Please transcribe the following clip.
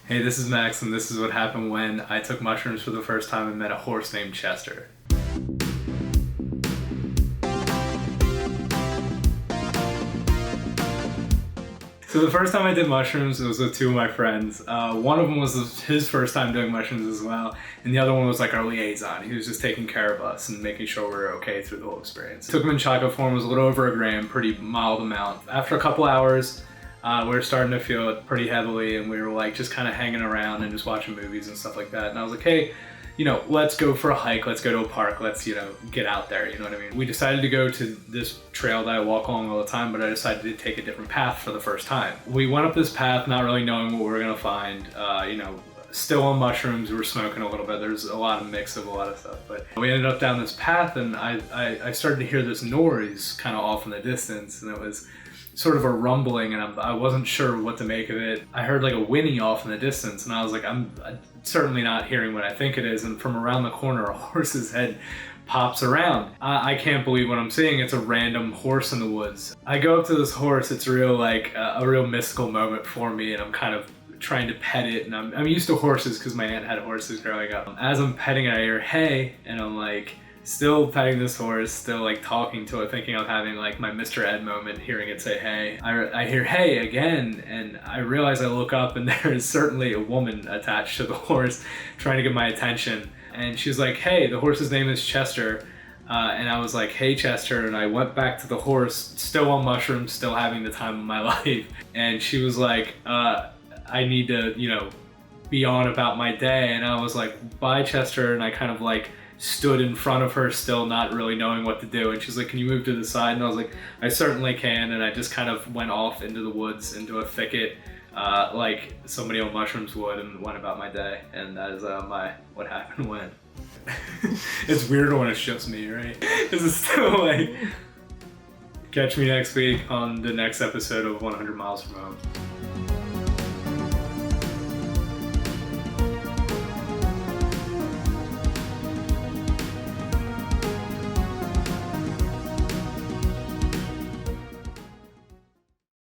Hey, this is Max, and this is what happened when I took mushrooms for the first time and met a horse named Chester. So the first time I did mushrooms, it was with two of my friends. One of them was his first time doing mushrooms as well, and the other one was like our liaison. He was just taking care of us and making sure we were okay through the whole experience. Took him in chocolate form, it was a little over a gram, pretty mild amount. After a couple hours, we were starting to feel it pretty heavily, and we were like just kind of hanging around and just watching movies and stuff like that. And I was like, hey, let's go for a hike, let's go to a park, let's, get out there, you know what I mean? We decided to go to this trail that I walk along all the time, but I decided to take a different path for the first time. We went up this path not really knowing what we were gonna find, still on mushrooms, we were smoking a little bit, there's a lot of mix of a lot of stuff, but we ended up down this path, and I started to hear this noise kind of off in the distance, and it was sort of a rumbling, and I wasn't sure what to make of it. I heard like a whinny off in the distance, and I was like, I'm certainly not hearing what I think it is, and from around the corner, a horse's head pops around. I can't believe what I'm seeing. It's a random horse in the woods. I go up to this horse. It's real like a real mystical moment for me, and I'm kind of trying to pet it, and I'm used to horses because my aunt had horses growing up. As I'm petting it, I hear hey, and I'm like still petting this horse, still like talking to it, thinking I'm having like my Mr. Ed moment, hearing it say hey. I hear hey again, and I realize I look up and there is certainly a woman attached to the horse trying to get my attention. And she's like, hey, the horse's name is Chester. And I was like, hey, Chester. And I went back to the horse, still on mushrooms, still having the time of my life. And she was like, I need to, be on about my day. And I was like, bye, Chester. And I kind of like stood in front of her, still not really knowing what to do. And she's like, can you move to the side? And I was like, I certainly can. And I just kind of went off into the woods, into a thicket, like somebody on mushrooms would, and went about my day. And that is what happened when. It's weird when it's just me, right? This is still like, catch me next week on the next episode of 100 Miles From Home.